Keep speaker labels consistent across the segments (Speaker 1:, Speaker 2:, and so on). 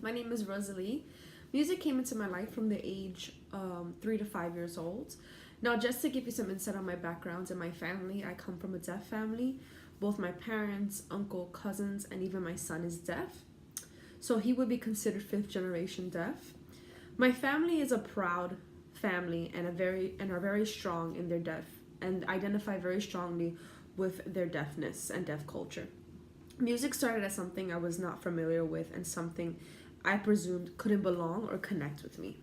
Speaker 1: My name is Rosalie. Music came into my life from the age 3 to 5 years old. Now, just to give you some insight on my background and my family, I come from a deaf family. Both my parents, uncle, cousins, and even my son is deaf. So he would be considered fifth generation deaf. My family is a proud family and are very strong in their deaf and identify very strongly with their deafness and deaf culture. Music started as something I was not familiar with and something I presumed couldn't belong or connect with me.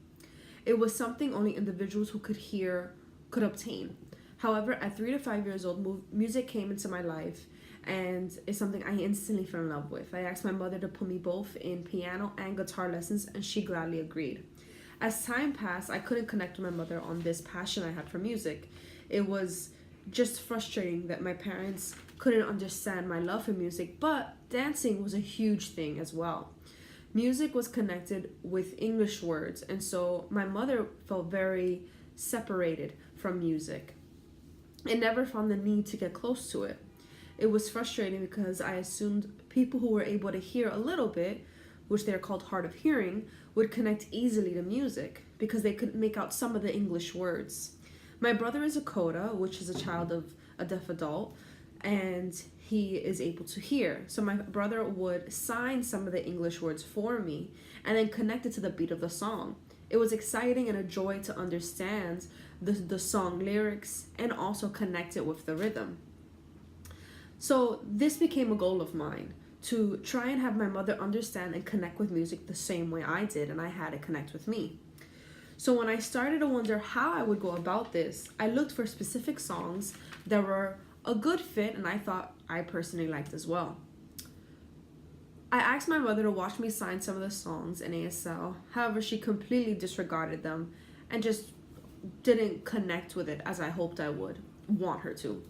Speaker 1: It was something only individuals who could hear could obtain. However, at 3 to 5 years old, music came into my life and is something I instantly fell in love with. I asked my mother to put me both in piano and guitar lessons, and she gladly agreed. As time passed, I couldn't connect with my mother on this passion I had for music. It was just frustrating that my parents couldn't understand my love for music, but dancing was a huge thing as well. Music was connected with English words, and so my mother felt very separated from music and never found the need to get close to it. It was frustrating because I assumed people who were able to hear a little bit, which they're called hard of hearing, would connect easily to music because they could make out some of the English words. My brother is a coda, which is a child of a deaf adult, and he is able to hear. So my brother would sign some of the English words for me and then connect it to the beat of the song. It was exciting and a joy to understand the song lyrics and also connect it with the rhythm. So this became a goal of mine to try and have my mother understand and connect with music the same way I did, and I had it connect with me. So when I started to wonder how I would go about this, I looked for specific songs that were a good fit and I thought I personally liked as well. I asked my mother to watch me sign some of the songs in ASL. However, she completely disregarded them and just didn't connect with it as I hoped I would want her to.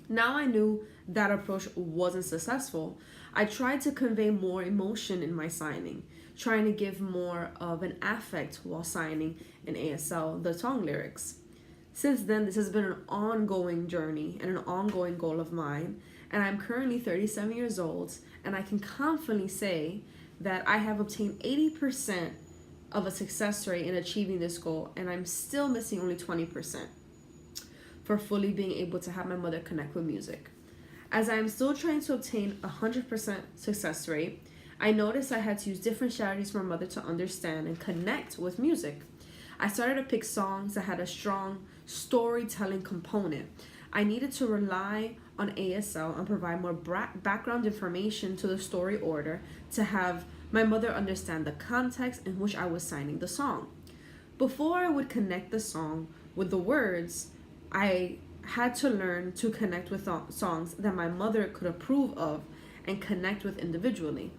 Speaker 1: Now I knew that approach wasn't successful. I tried to convey more emotion in my signing, trying to give more of an affect while signing in ASL the song lyrics. Since then, this has been an ongoing journey and an ongoing goal of mine, and I'm currently 37 years old, and I can confidently say that I have obtained 80% of a success rate in achieving this goal, and I'm still missing only 20% for fully being able to have my mother connect with music. As I am still trying to obtain a 100% success rate, I noticed I had to use different strategies for my mother to understand and connect with music. I started to pick songs that had a strong storytelling component. I needed to rely on ASL and provide more background information to the story order to have my mother understand the context in which I was signing the song. Before I would connect the song with the words, I had to learn to connect with songs that my mother could approve of and connect with individually.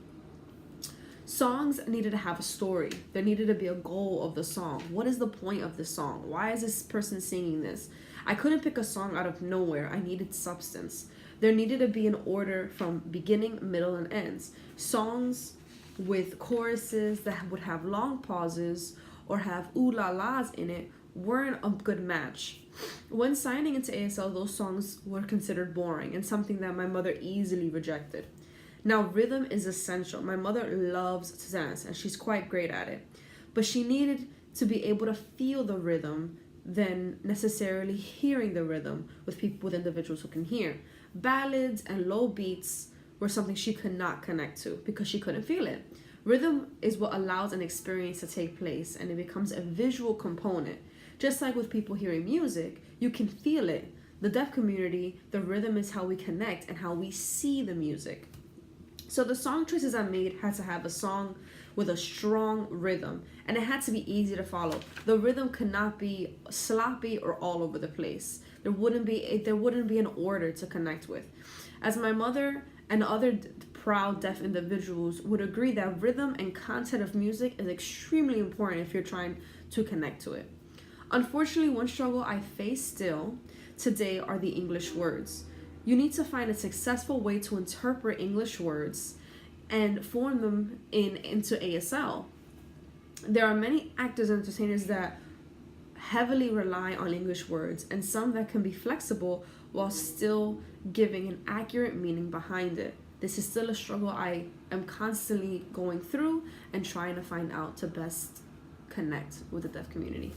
Speaker 1: Songs needed to have a story. There needed to be a goal of the song. What is the point of the song? Why is this person singing this? I couldn't pick a song out of nowhere. I needed substance. There needed to be an order from beginning, middle, and ends. Songs with choruses that would have long pauses or have ooh la las in it weren't a good match. When signing into ASL, those songs were considered boring and something that my mother easily rejected. Now, rhythm is essential. My mother loves to dance and she's quite great at it, but she needed to be able to feel the rhythm than necessarily hearing the rhythm with individuals who can hear. Ballads and low beats were something she could not connect to because she couldn't feel it. Rhythm is what allows an experience to take place and it becomes a visual component. Just like with people hearing music, you can feel it. The deaf community, the rhythm is how we connect and how we see the music. So the song choices I made had to have a song with a strong rhythm, and it had to be easy to follow. The rhythm could not be sloppy or all over the place. There wouldn't be an order to connect with. As my mother and other proud deaf individuals would agree that rhythm and content of music is extremely important if you're trying to connect to it. Unfortunately, one struggle I face still today are the English words. You need to find a successful way to interpret English words and form them into ASL. There are many actors and entertainers that heavily rely on English words and some that can be flexible while still giving an accurate meaning behind it. this is still a struggle I am constantly going through and trying to find out to best connect with the deaf community.